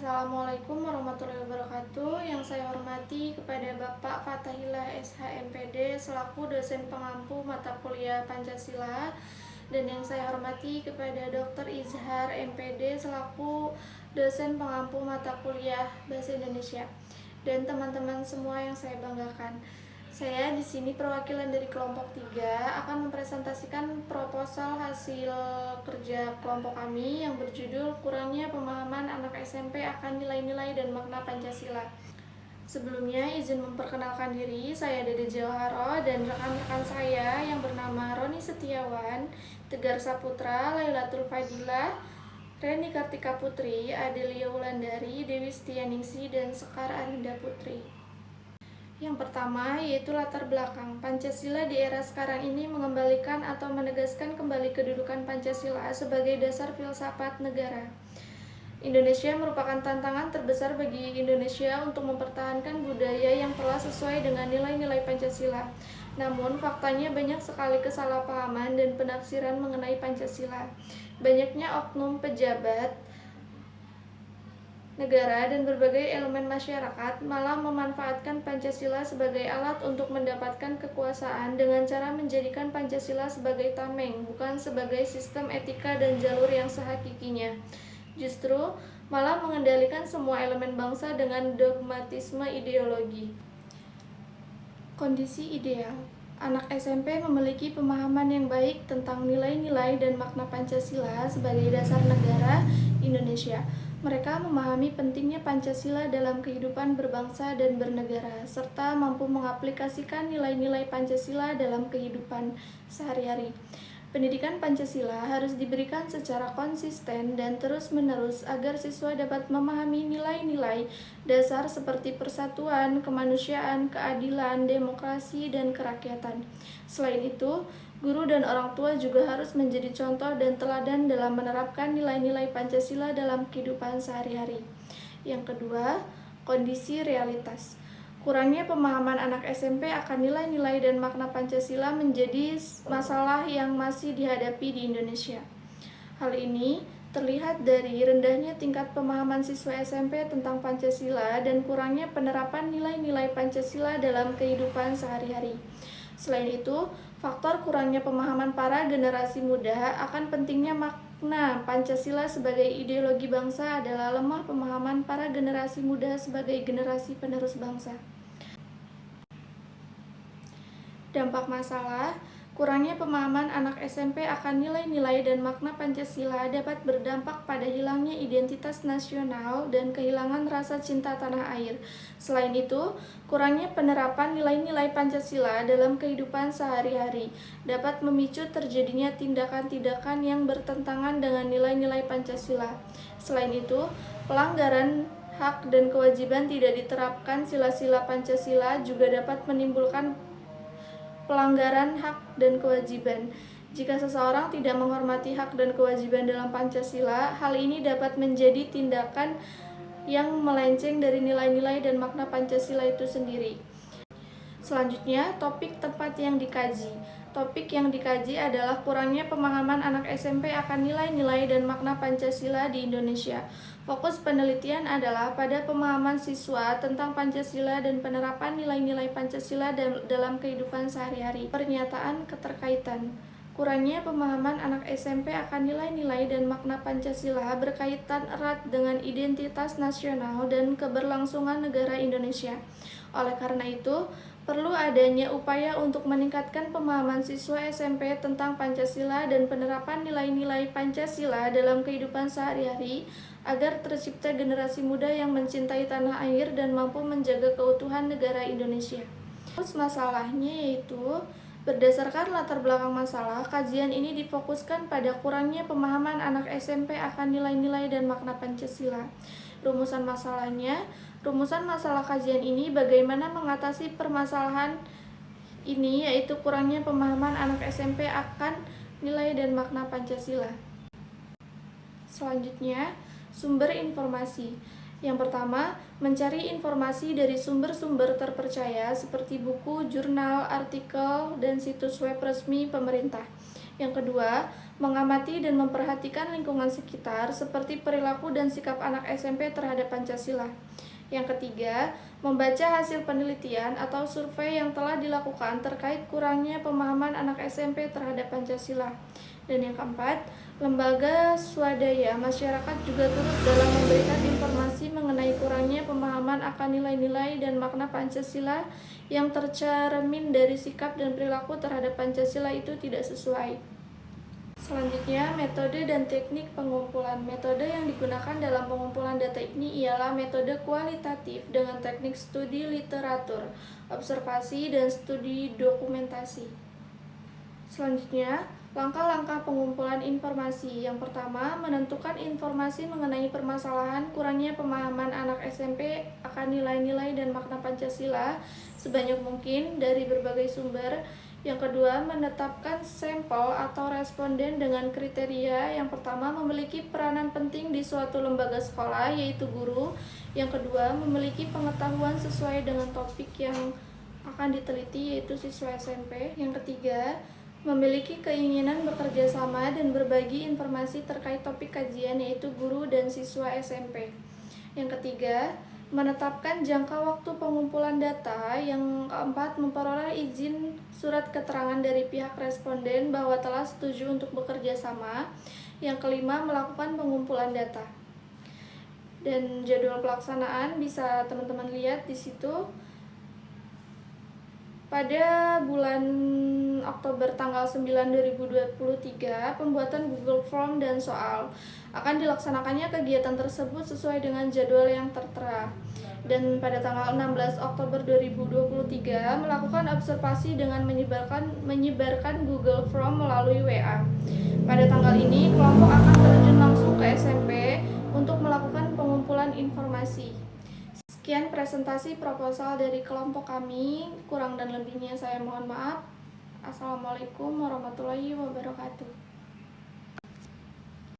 Assalamualaikum warahmatullahi wabarakatuh. Yang saya hormati kepada Bapak Fathahillah SH.MPD selaku dosen pengampu mata kuliah Pancasila, dan yang saya hormati kepada Dr. Izhar MPD selaku dosen pengampu mata kuliah Bahasa Indonesia, dan teman-teman semua yang saya banggakan. Saya di sini perwakilan dari kelompok 3 akan mempresentasikan proposal hasil kerja kelompok kami yang berjudul Kurangnya Pemahaman Anak SMP akan Nilai-Nilai dan Makna Pancasila. Sebelumnya izin memperkenalkan diri, saya Dede Jawaharo dan rekan-rekan saya yang bernama Roni Setiawan, Tegar Saputra, Lailatul Fadilah, Reni Kartika Putri, Adelia Wulandari, Dewi Setianingsi, dan Sekar Arinda Putri. Yang pertama yaitu latar belakang. Pancasila di era sekarang ini mengembalikan atau menegaskan kembali kedudukan Pancasila sebagai dasar filsafat negara. Indonesia merupakan tantangan terbesar bagi Indonesia untuk mempertahankan budaya yang telah sesuai dengan nilai-nilai Pancasila. Namun, faktanya banyak sekali kesalahpahaman dan penafsiran mengenai Pancasila. Banyaknya oknum pejabat negara dan berbagai elemen masyarakat malah memanfaatkan Pancasila sebagai alat untuk mendapatkan kekuasaan dengan cara menjadikan Pancasila sebagai tameng, bukan sebagai sistem etika dan jalur yang sehakikinya. Justru malah mengendalikan semua elemen bangsa dengan dogmatisme ideologi. Kondisi ideal. Anak SMP memiliki pemahaman yang baik tentang nilai-nilai dan makna Pancasila sebagai dasar negara Indonesia. Mereka memahami pentingnya Pancasila dalam kehidupan berbangsa dan bernegara, serta mampu mengaplikasikan nilai-nilai Pancasila dalam kehidupan sehari-hari. Pendidikan Pancasila harus diberikan secara konsisten dan terus-menerus agar siswa dapat memahami nilai-nilai dasar seperti persatuan, kemanusiaan, keadilan, demokrasi, dan kerakyatan. Selain itu, guru dan orang tua juga harus menjadi contoh dan teladan dalam menerapkan nilai-nilai Pancasila dalam kehidupan sehari-hari. Yang kedua, kondisi realitas. Kurangnya pemahaman anak SMP akan nilai-nilai dan makna Pancasila menjadi masalah yang masih dihadapi di Indonesia. Hal ini terlihat dari rendahnya tingkat pemahaman siswa SMP tentang Pancasila dan kurangnya penerapan nilai-nilai Pancasila dalam kehidupan sehari-hari. Selain itu, faktor kurangnya pemahaman para generasi muda akan pentingnya makna Pancasila sebagai ideologi bangsa adalah lemah pemahaman para generasi muda sebagai generasi penerus bangsa. Dampak masalah. Kurangnya pemahaman anak SMP akan nilai-nilai dan makna Pancasila dapat berdampak pada hilangnya identitas nasional dan kehilangan rasa cinta tanah air. Selain itu, kurangnya penerapan nilai-nilai Pancasila dalam kehidupan sehari-hari dapat memicu terjadinya tindakan-tindakan yang bertentangan dengan nilai-nilai Pancasila. Selain itu, pelanggaran hak dan kewajiban tidak diterapkan sila-sila Pancasila juga dapat menimbulkan pelanggaran hak dan kewajiban. Jika seseorang tidak menghormati hak dan kewajiban dalam Pancasila, hal ini dapat menjadi tindakan yang melenceng dari nilai-nilai dan makna Pancasila itu sendiri. Selanjutnya, topik tempat yang dikaji. Topik yang dikaji adalah kurangnya pemahaman anak SMP akan nilai-nilai dan makna Pancasila di Indonesia. Fokus penelitian adalah pada pemahaman siswa tentang Pancasila dan penerapan nilai-nilai Pancasila dalam kehidupan sehari-hari. Pernyataan keterkaitan. Kurangnya pemahaman anak SMP akan nilai-nilai dan makna Pancasila berkaitan erat dengan identitas nasional dan keberlangsungan negara Indonesia. Oleh karena itu, perlu adanya upaya untuk meningkatkan pemahaman siswa SMP tentang Pancasila dan penerapan nilai-nilai Pancasila dalam kehidupan sehari-hari agar tercipta generasi muda yang mencintai tanah air dan mampu menjaga keutuhan negara Indonesia. Terus masalahnya yaitu, berdasarkan latar belakang masalah, kajian ini difokuskan pada kurangnya pemahaman anak SMP akan nilai-nilai dan makna Pancasila. Rumusan masalahnya, rumusan masalah kajian ini bagaimana mengatasi permasalahan ini, yaitu kurangnya pemahaman anak SMP akan nilai dan makna Pancasila. Selanjutnya, sumber informasi. Yang pertama, mencari informasi dari sumber-sumber terpercaya seperti buku, jurnal, artikel, dan situs web resmi pemerintah. Yang kedua, mengamati dan memperhatikan lingkungan sekitar seperti perilaku dan sikap anak SMP terhadap Pancasila. Yang ketiga, membaca hasil penelitian atau survei yang telah dilakukan terkait kurangnya pemahaman anak SMP terhadap Pancasila. Dan yang keempat, lembaga swadaya masyarakat juga turut dalam memberikan informasi mengenai kurangnya pemahaman akan nilai-nilai dan makna Pancasila yang tercermin dari sikap dan perilaku terhadap Pancasila itu tidak sesuai. Selanjutnya, metode dan teknik pengumpulan. Metode yang digunakan dalam pengumpulan data ini ialah metode kualitatif dengan teknik studi literatur, observasi, dan studi dokumentasi. Selanjutnya, langkah-langkah pengumpulan informasi. Yang pertama, menentukan informasi mengenai permasalahan kurangnya pemahaman anak SMP akan nilai-nilai dan makna Pancasila sebanyak mungkin dari berbagai sumber. Yang kedua, menetapkan sampel atau responden dengan kriteria. Yang pertama, memiliki peranan penting di suatu lembaga sekolah, yaitu guru. Yang kedua, memiliki pengetahuan sesuai dengan topik yang akan diteliti, yaitu siswa SMP. Yang ketiga, memiliki keinginan bekerja sama dan berbagi informasi terkait topik kajian, yaitu guru dan siswa SMP. Yang ketiga, menetapkan jangka waktu pengumpulan data. Yang keempat, memperoleh izin surat keterangan dari pihak responden bahwa telah setuju untuk bekerja sama. Yang kelima, melakukan pengumpulan data. Dan jadwal pelaksanaan bisa teman-teman lihat di situ. Pada bulan Oktober tanggal 9 2023, pembuatan Google Form dan soal akan dilaksanakannya kegiatan tersebut sesuai dengan jadwal yang tertera. Dan pada tanggal 16 Oktober 2023 melakukan observasi dengan menyebarkan Google Form melalui WA. Pada tanggal ini, kelompok akan terjun langsung ke SMP untuk melakukan pengumpulan informasi. Sekian presentasi proposal dari kelompok kami, kurang dan lebihnya saya mohon maaf. Assalamualaikum warahmatullahi wabarakatuh.